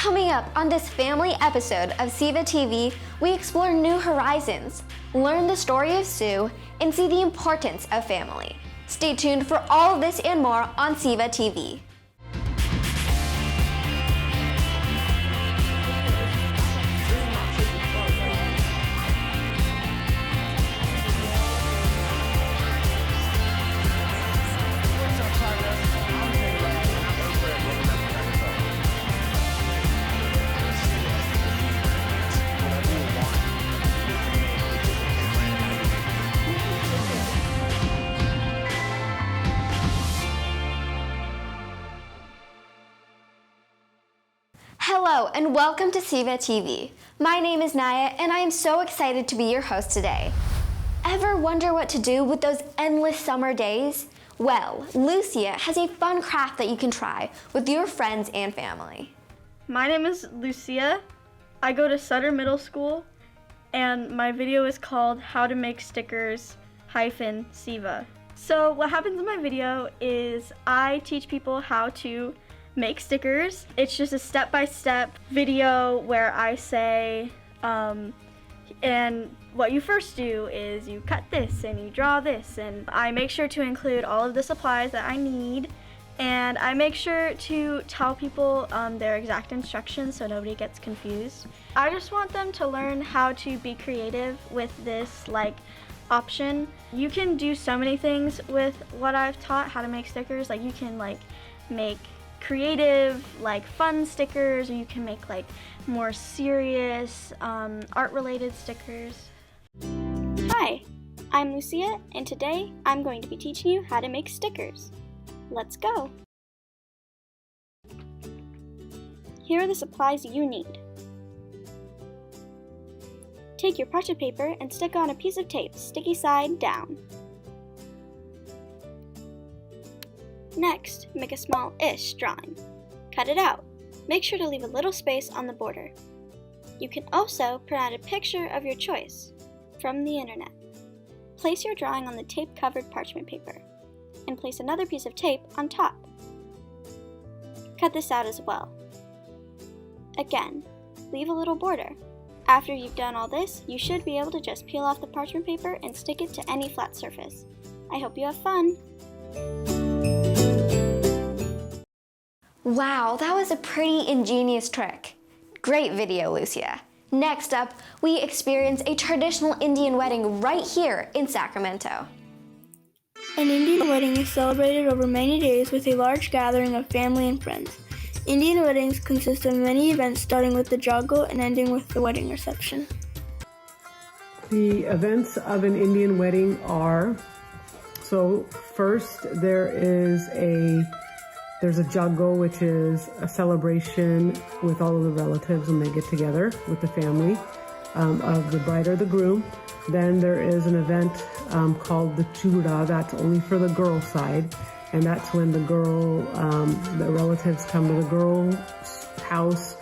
Coming up on this family episode of SEVA TV, we explore new horizons, learn the story of Sue, and see the importance of family. Stay tuned for all of this and more on SEVA TV. Hello and welcome to SEVA TV. My name is Naya and I am so excited to be your host today. Ever wonder what to do with those endless summer days? Well, Lucia has a fun craft that you can try with your friends and family. My name is Lucia. I go to Sutter Middle School and my video is called How to Make Stickers -SEVA. So what happens in my video is I teach people how to make stickers. It's just a step-by-step video where I say, and what you first do is you cut this and you draw this, and I make sure to include all of the supplies that I need, and I make sure to tell people their exact instructions so nobody gets confused. I just want them to learn how to be creative with this option. You can do so many things with what I've taught, how to make stickers. You can make creative, fun stickers, or you can make more serious, art-related stickers. Hi, I'm Lucia, and today I'm going to be teaching you how to make stickers. Let's go! Here are the supplies you need. Take your parchment paper and stick on a piece of tape, sticky side down. Next, make a small-ish drawing. Cut it out. Make sure to leave a little space on the border. You can also print out a picture of your choice from the internet. Place your drawing on the tape-covered parchment paper, and place another piece of tape on top. Cut this out as well. Again, leave a little border. After you've done all this, you should be able to just peel off the parchment paper and stick it to any flat surface. I hope you have fun! Wow, that was a pretty ingenious trick. Great video, Lucia. Next up, we experience a traditional Indian wedding right here in Sacramento. An Indian wedding is celebrated over many days with a large gathering of family and friends. Indian weddings consist of many events starting with the jago and ending with the wedding reception. The events of an Indian wedding are, first there's a jago, which is a celebration with all of the relatives when they get together with the family of the bride or the groom. Then there is an event called the chura. That's only for the girl side, and that's when the relatives come to the girl's house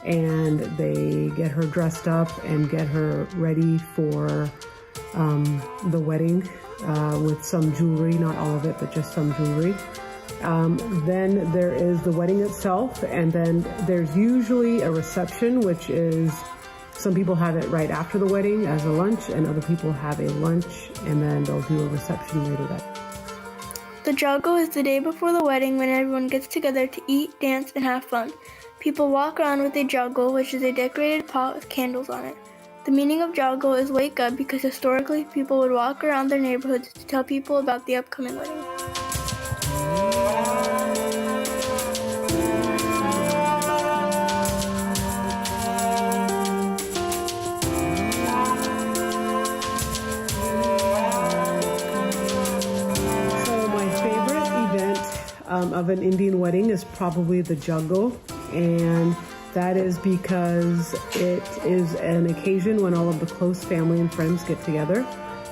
and they get her dressed up and get her ready for the wedding with some jewelry, not all of it, but just some jewelry. Then there is the wedding itself, and then there's usually a reception, which is, some people have it right after the wedding as a lunch, and other people have a lunch, and then they'll do a reception later that day. The jago is the day before the wedding when everyone gets together to eat, dance, and have fun. People walk around with a jago, which is a decorated pot with candles on it. The meaning of jago is wake up because historically people would walk around their neighborhoods to tell people about the upcoming wedding. Of an Indian wedding is probably the jago, and that is because it is an occasion when all of the close family and friends get together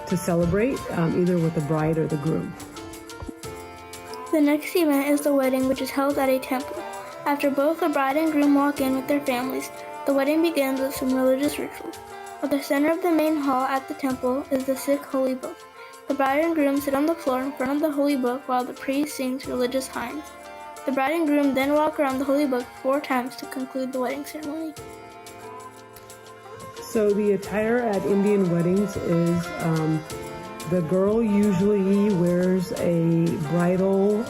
to celebrate, either with the bride or the groom. The next event is the wedding, which is held at a temple. After both the bride and groom walk in with their families, the wedding begins with some religious rituals. At the center of the main hall at the temple is the Sikh holy book. The bride and groom sit on the floor in front of the holy book while the priest sings religious hymns. The bride and groom then walk around the holy book 4 times to conclude the wedding ceremony. So the attire at Indian weddings is the girl usually wears a bridal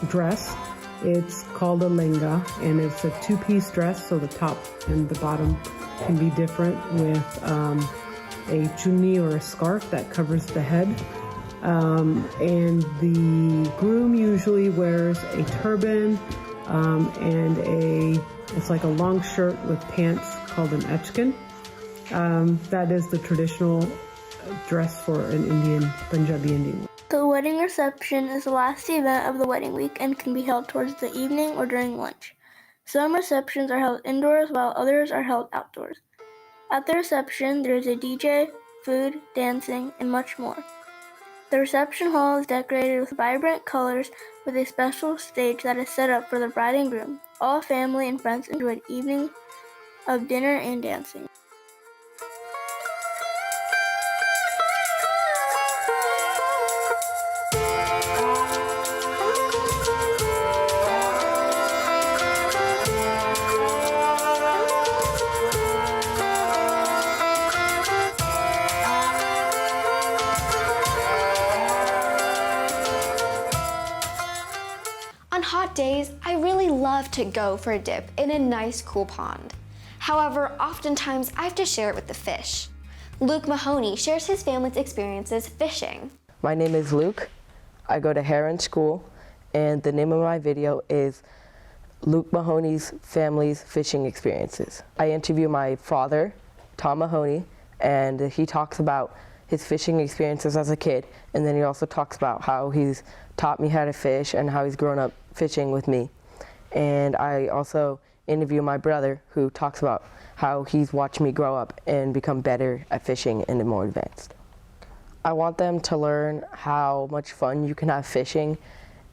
dress. It's called a lehenga, and it's a 2-piece dress, so the top and the bottom can be different, with a chunni or a scarf that covers the head. And the groom usually wears a turban and it's like a long shirt with pants called an echkin. That is the traditional dress for an Punjabi Indian. The wedding reception is the last event of the wedding week and can be held towards the evening or during lunch. Some receptions are held indoors while others are held outdoors. At the reception, there is a DJ, food, dancing, and much more. The reception hall is decorated with vibrant colors with a special stage that is set up for the bride and groom. All family and friends enjoy an evening of dinner and dancing. On hot days, I really love to go for a dip in a nice cool pond. However, oftentimes I have to share it with the fish. Luke Mahony shares his family's experiences fishing. My name is Luke. I go to Heron School, and the name of my video is Luke Mahony's Family's Fishing Experiences. I interview my father, Tom Mahony, and he talks about his fishing experiences as a kid, and then he also talks about how he's taught me how to fish and how he's grown up fishing with me. And I also interview my brother, who talks about how he's watched me grow up and become better at fishing and more advanced. I want them to learn how much fun you can have fishing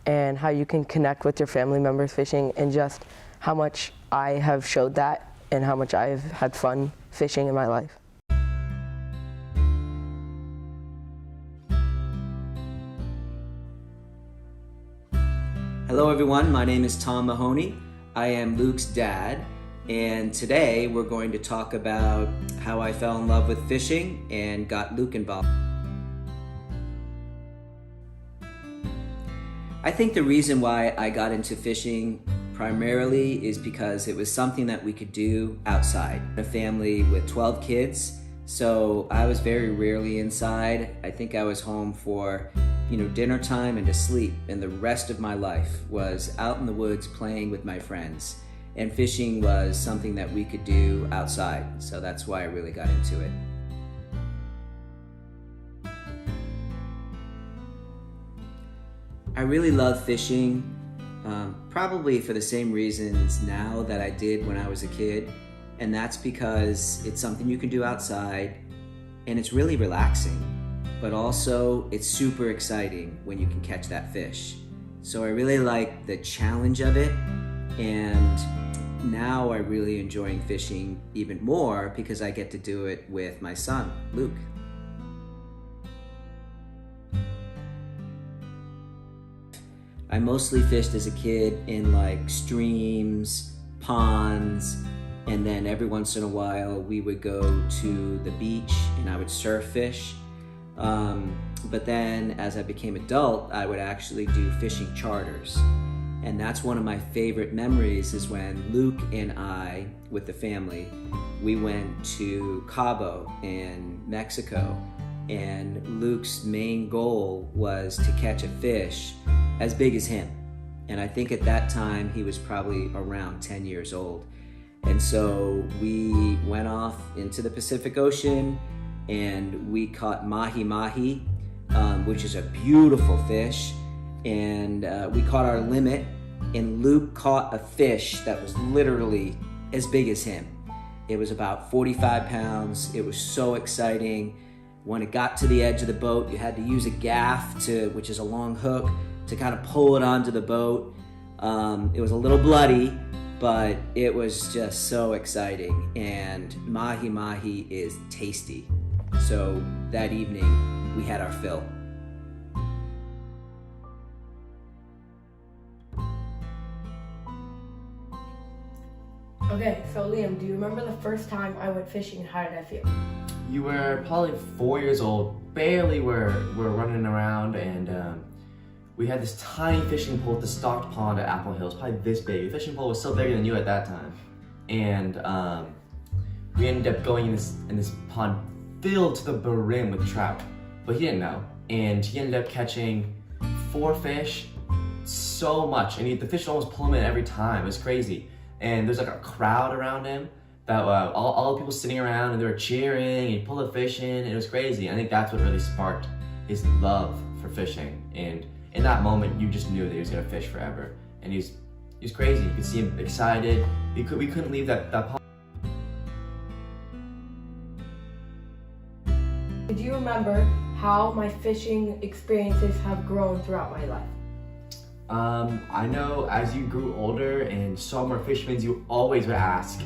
and how you can connect with your family members fishing, and just how much I have showed that and how much I've had fun fishing in my life. Hello everyone, my name is Tom Mahony. I am Luke's dad, and today we're going to talk about how I fell in love with fishing and got Luke involved. I think the reason why I got into fishing primarily is because it was something that we could do outside. A family with 12 kids, so I was very rarely inside. I think I was home for dinner time and to sleep, and the rest of my life was out in the woods playing with my friends. And fishing was something that we could do outside, so that's why I really got into it. I really love fishing, probably for the same reasons now that I did when I was a kid, and that's because it's something you can do outside, and it's really relaxing. But also it's super exciting when you can catch that fish. So I really like the challenge of it, and now I really enjoy fishing even more because I get to do it with my son, Luke. I mostly fished as a kid in like streams, ponds, and then every once in a while we would go to the beach and I would surf fish. But then as I became adult, I would actually do fishing charters. And that's one of my favorite memories, is when Luke and I, with the family, we went to Cabo in Mexico. And Luke's main goal was to catch a fish as big as him. And I think at that time he was probably around 10 years old. And so we went off into the Pacific Ocean and we caught mahi-mahi, which is a beautiful fish. And we caught our limit, and Luke caught a fish that was literally as big as him. It was about 45 pounds. It was so exciting. When it got to the edge of the boat, you had to use a gaff, which is a long hook, to kind of pull it onto the boat. It was a little bloody, but it was just so exciting. And mahi-mahi is tasty. So that evening, we had our fill. Okay, so Liam, do you remember the first time I went fishing and how did I feel? You were probably 4 years old, barely were running around, and we had this tiny fishing pole at the stocked pond at Apple Hills, probably this big. The fishing pole was still bigger than you at that time. And we ended up going in this pond filled to the brim with trout, but he didn't know. And he ended up catching 4 fish, so much, and the fish would almost pull him in every time. It was crazy. And there's like a crowd around him that all the people sitting around, and they were cheering, and he pulled the fish in, and it was crazy. I think that's what really sparked his love for fishing. And in that moment, you just knew that he was gonna fish forever. And he was crazy. You could see him excited. We couldn't leave that pond. Do you remember how my fishing experiences have grown throughout my life? I know as you grew older and saw more fishermen, you always would ask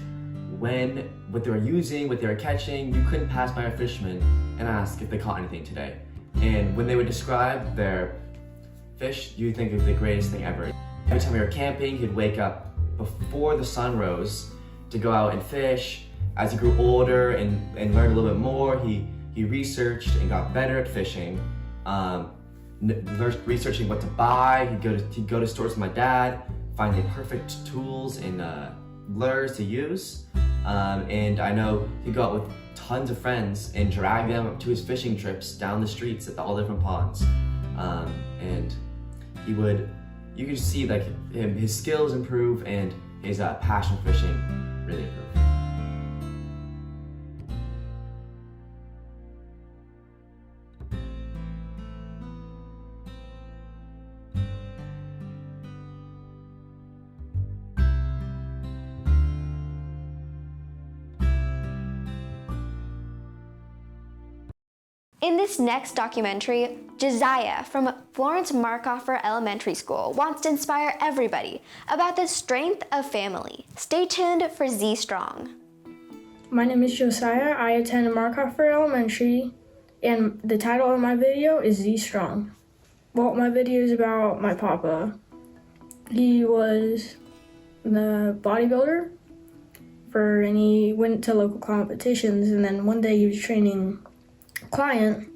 what they were using, what they were catching. You couldn't pass by a fisherman and ask if they caught anything today. And when they would describe their fish, you would think it was the greatest thing ever. Every time we were camping, he'd wake up before the sun rose to go out and fish. As he grew older and learned a little bit more, he researched and got better at fishing. Researching what to buy. He'd go to stores with my dad, find the perfect tools and lures to use. And I know he'd go out with tons of friends and drag them to his fishing trips down the streets at all different ponds. And you could see like his skills improve and his passion for fishing really improve. In this next documentary, Josiah from Florence Markofer Elementary School wants to inspire everybody about the strength of family. Stay tuned for Z Strong. My name is Josiah. I attend Markofer Elementary, and the title of my video is Z Strong. Well, my video is about my papa. He was the bodybuilder and he went to local competitions, and then one day he was training client,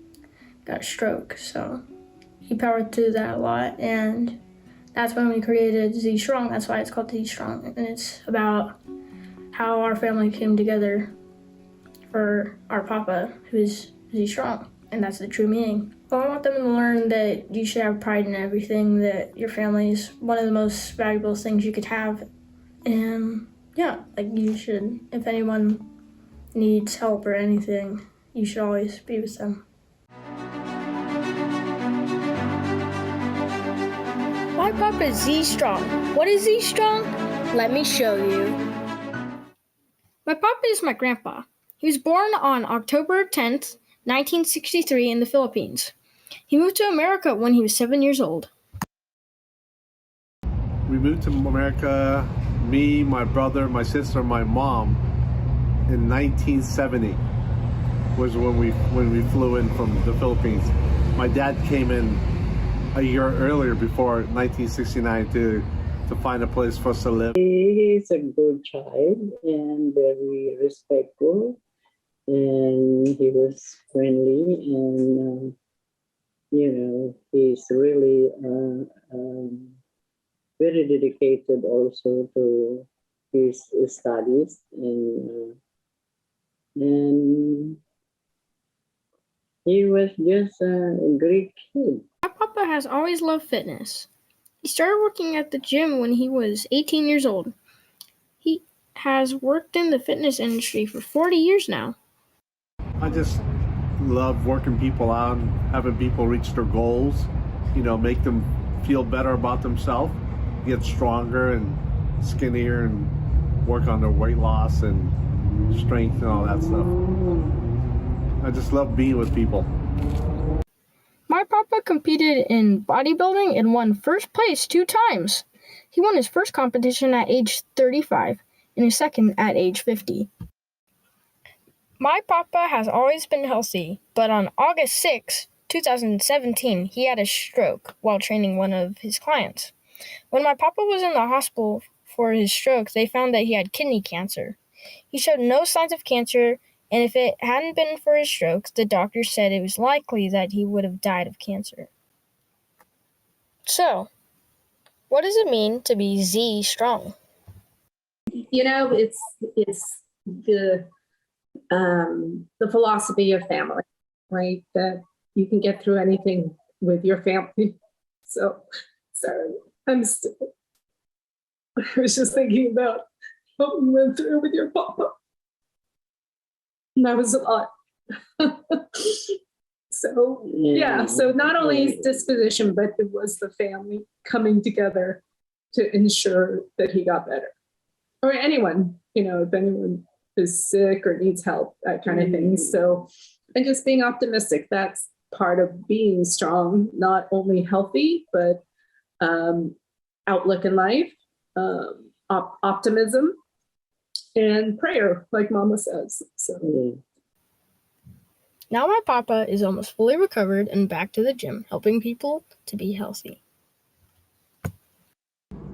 got a stroke, so he powered through that a lot, and that's when we created Z Strong. That's why it's called Z Strong, and it's about how our family came together for our papa, who's Z Strong, and that's the true meaning. Well, I want them to learn that you should have pride in everything, that your family is one of the most valuable things you could have, and yeah, like you should, if anyone needs help or anything, you should always be with them. My papa is Z Strong. What is Z Strong? Let me show you. My papa is my grandpa. He was born on October 10th, 1963 in the Philippines. He moved to America when he was 7 years old. We moved to America, me, my brother, my sister, my mom, in 1970. Was when we flew in from the Philippines. My dad came in a year earlier, before 1969, to find a place for us to live. He's a good child and very respectful, and he was friendly, and he's really very dedicated also to his studies, and he was just a great kid. My papa has always loved fitness. He started working at the gym when he was 18 years old. He has worked in the fitness industry for 40 years now. I just love working people out, having people reach their goals, make them feel better about themselves, get stronger and skinnier, and work on their weight loss and strength and all that stuff. I just love being with people. My papa competed in bodybuilding and won first place 2 times. He won his first competition at age 35 and his second at age 50. My papa has always been healthy, but on August 6, 2017, he had a stroke while training one of his clients. When my papa was in the hospital for his stroke, they found that he had kidney cancer. He showed no signs of cancer, and if it hadn't been for his stroke, the doctor said it was likely that he would have died of cancer. So, what does it mean to be Z strong? You know, it's the philosophy of family, right? That you can get through anything with your family. So, sorry, I was just thinking about what we went through with your papa. And that was a lot. So, yeah, so not only his disposition, but it was the family coming together to ensure that he got better. Or anyone, you know, if anyone is sick or needs help, that kind of thing. So, and just being optimistic, that's part of being strong, not only healthy, but outlook in life, optimism, and prayer, like Mama says. So. Now my papa is almost fully recovered and back to the gym, helping people to be healthy.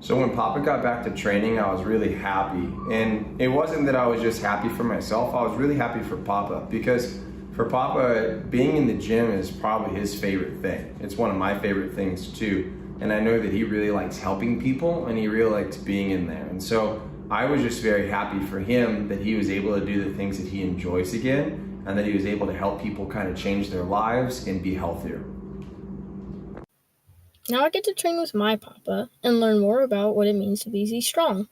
So when Papa got back to training, I was really happy. And it wasn't that I was just happy for myself, I was really happy for Papa, because for Papa, being in the gym is probably his favorite thing. It's one of my favorite things too. And I know that he really likes helping people and he really likes being in there. And so I was just very happy for him that he was able to do the things that he enjoys again, and that he was able to help people kind of change their lives and be healthier. Now I get to train with my papa and learn more about what it means to be Z strong.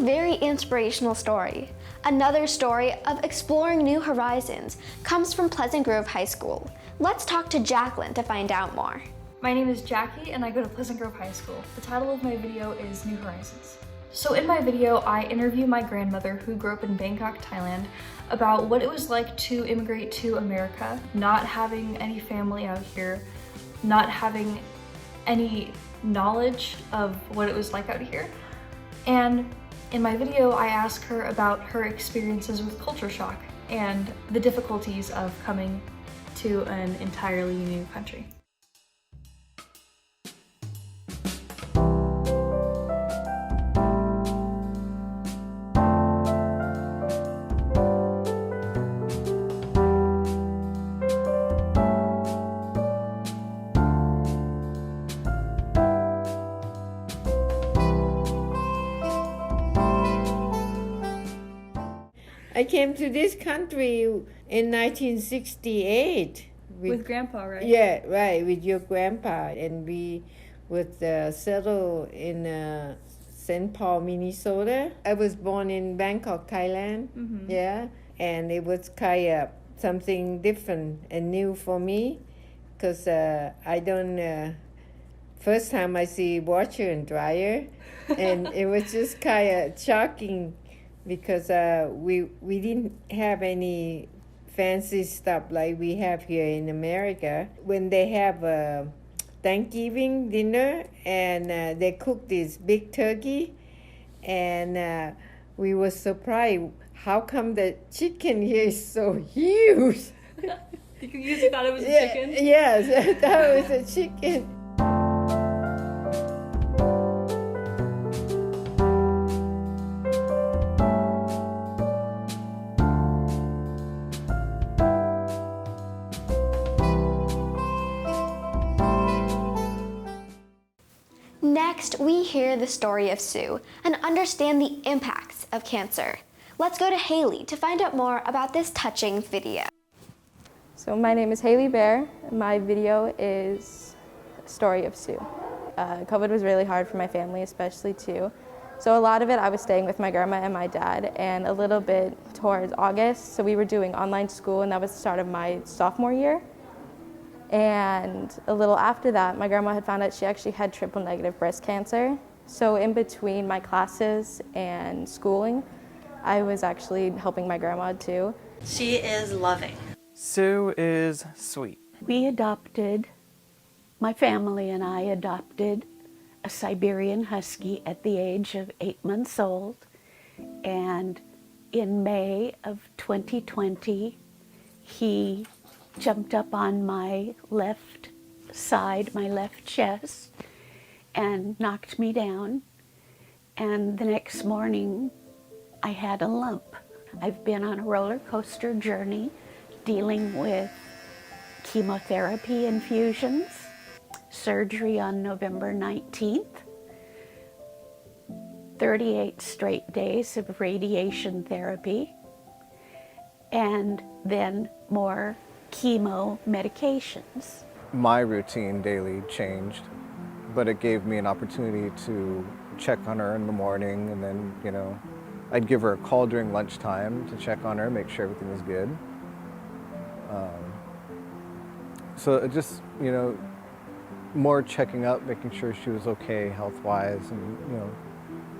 Very inspirational story. Another story of exploring new horizons comes from Pleasant Grove High School. Let's talk to Jaclyn to find out more. My name is Jackie and I go to Pleasant Grove High School. The title of my video is New Horizons. So in my video, I interview my grandmother who grew up in Bangkok, Thailand, about what it was like to immigrate to America, not having any family out here, not having any knowledge of what it was like out here. And in my video, I ask her about her experiences with culture shock and the difficulties of coming to an entirely new country. I came to this country in 1968. With Grandpa, right? Yeah, right, with your grandpa. And we would settle in St. Paul, Minnesota. I was born in Bangkok, Thailand. Mm-hmm. Yeah, and it was kind of something different and new for me because I don't... first time I see washer and dryer, and it was just kind of shocking because we didn't have any fancy stuff like we have here in America. When they have a Thanksgiving dinner and they cook this big turkey, and we were surprised how come the chicken here is so huge. You thought it was a chicken? Yes, I thought it was a chicken. Next, we hear the story of Sue and understand the impacts of cancer. Let's go to Hailey to find out more about this touching video. So my name is Hailey Bear. My video is Story of Sue. COVID was really hard for my family, especially too. So a lot of it I was staying with my grandma and my dad, and a little bit towards August. So we were doing online school, and that was the start of my sophomore year. And a little after that, my grandma had found out she actually had triple negative breast cancer. So in between my classes and schooling, I was actually helping my grandma too. She is loving. Sue is sweet. We adopted, my family and I adopted a Siberian Husky at the age of 8 months old. And in May of 2020, he jumped up on my left side, my left chest, and knocked me down. And the next morning, I had a lump. I've been on a roller coaster journey dealing with chemotherapy infusions, surgery on November 19th, 38 straight days of radiation therapy, and then more chemo medications. My routine daily changed, but it gave me an opportunity to check on her in the morning, and then, you know, I'd give her a call during lunchtime to check on her, make sure everything was good. So it just, you know, more checking up, making sure she was okay health-wise, and, you know,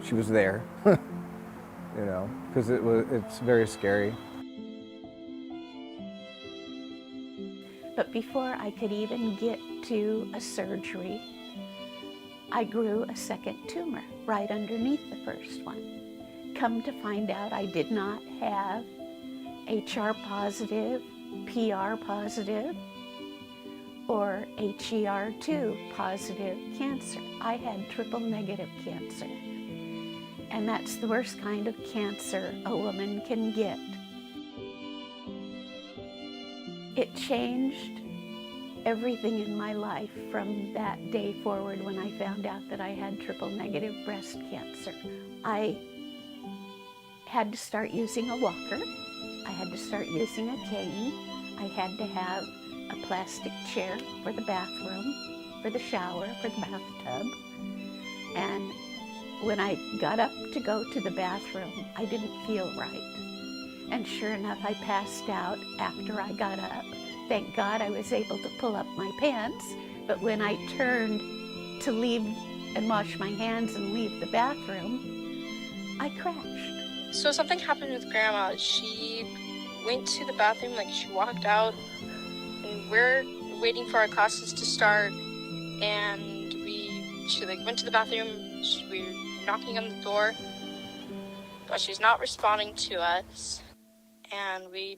she was there, you know, because it's very scary. But before I could even get to a surgery, I grew a second tumor right underneath the first one. Come to find out, I did not have HR positive, PR positive, or HER2 positive cancer. I had triple negative cancer. And that's the worst kind of cancer a woman can get. It changed everything in my life from that day forward when I found out that I had triple negative breast cancer. I had to start using a walker. I had to start using a cane. I had to have a plastic chair for the bathroom, for the shower, for the bathtub. And when I got up to go to the bathroom, I didn't feel right. And sure enough, I passed out after I got up. Thank God I was able to pull up my pants, but when I turned to leave and wash my hands and leave the bathroom, I crashed. So something happened with Grandma. She went to the bathroom, like she walked out, and we're waiting for our classes to start, and she like went to the bathroom, we were knocking on the door, but she's not responding to us, and we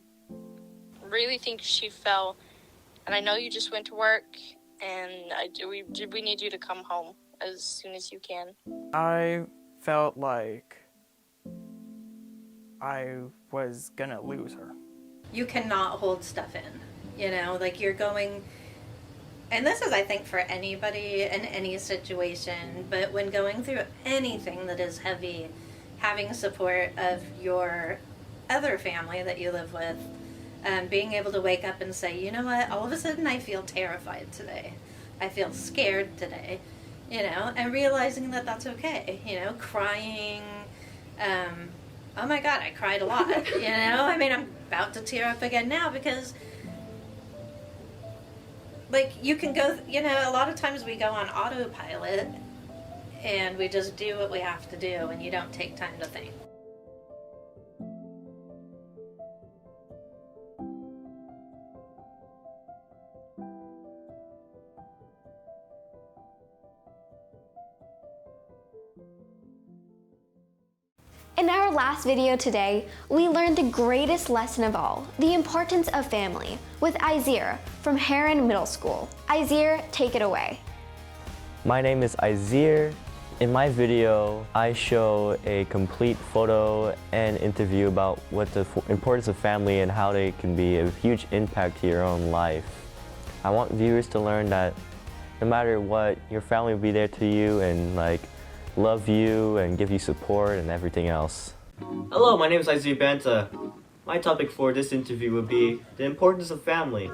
really think she fell. And I know you just went to work, and we need you to come home as soon as you can. I felt like I was gonna lose her. You cannot hold stuff in, you know, like you're going, and this is, I think, for anybody in any situation, but when going through anything that is heavy, having support of your other family that you live with, being able to wake up and say, you know what, all of a sudden I feel terrified today. I feel scared today, you know, and realizing that that's okay, you know, crying. Oh my God, I cried a lot, you know? I mean, I'm about to tear up again now because, like, you can go, you know, a lot of times we go on autopilot and we just do what we have to do and you don't take time to think. In our last video today, we learned the greatest lesson of all, the importance of family, with Izzir from Heron Middle School. Izzir, take it away. My name is Izzir. In my video, I show a complete photo and interview about what the importance of family and how they can be a huge impact to your own life. I want viewers to learn that no matter what, your family will be there to you and love you and give you support and everything else. Hello, my name is Izzir Banta. My topic for this interview will be the importance of family.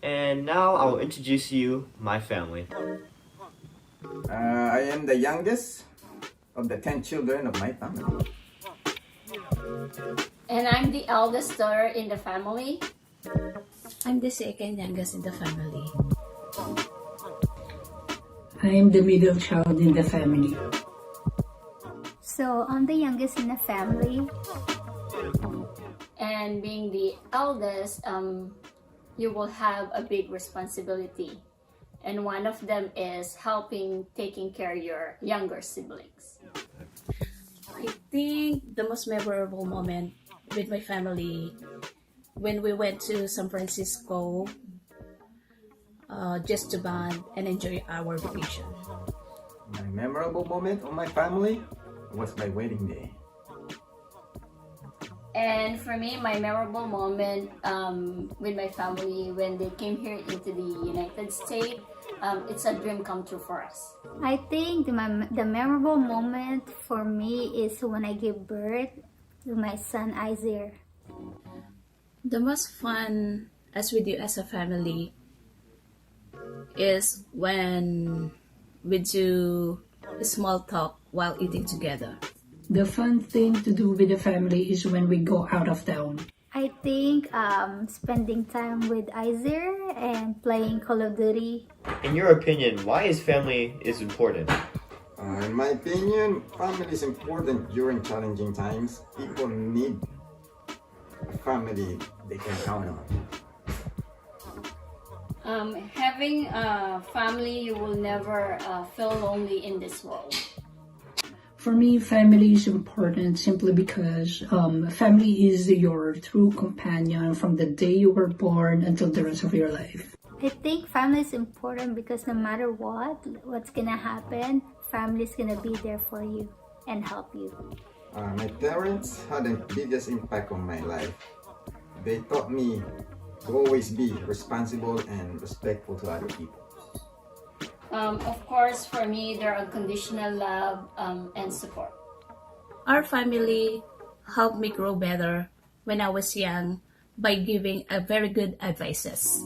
And now I will introduce you my family. I am the youngest of the 10 children of my family. And I'm the eldest daughter in the family. I'm the second youngest in the family. I'm the middle child in the family. So I'm the youngest in the family. And being the eldest, you will have a big responsibility. And one of them is taking care of your younger siblings. I think the most memorable moment with my family when we went to San Francisco just to bond and enjoy our vacation. My memorable moment of my family was my wedding day. And for me, my memorable moment with my family when they came here into the United States, it's a dream come true for us. I think the memorable moment for me is when I gave birth to my son Izzir. The most fun as we do as a family is when we do small talk while eating together. The fun thing to do with the family is when we go out of town. I think spending time with Izzir and playing Call of Duty. In your opinion, why is family important? In my opinion, family is important during challenging times. People need a family they can count on. Having a family, you will never feel lonely in this world. For me, family is important simply because family is your true companion from the day you were born until the rest of your life. I think family is important because no matter what's gonna happen, family is gonna be there for you and help you. My parents had the biggest impact on my life. They taught me to always be responsible and respectful to other people. Of course, for me, they're unconditional love and support. Our family helped me grow better when I was young by giving a very good advices.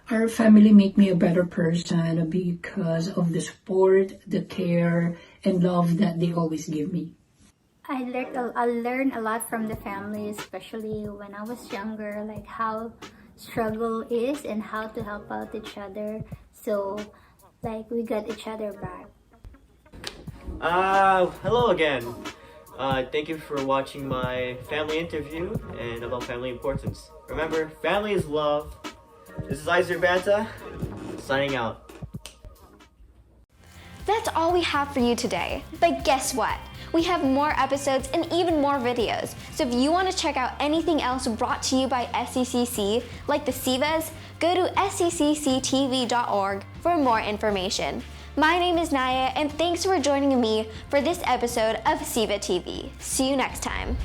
Our family made me a better person because of the support, the care, and love that they always give me. I learned a lot from the family, especially when I was younger, like how struggle is and how to help out each other. So, like, we got each other back. Hello again. Thank you for watching my family interview and about family importance. Remember, family is love. This is Izzir Banta, signing out. That's all we have for you today. But guess what? We have more episodes and even more videos. So if you want to check out anything else brought to you by SECC, like the SEVAs, go to secctv.org for more information. My name is Naya, and thanks for joining me for this episode of SEVA TV. See you next time.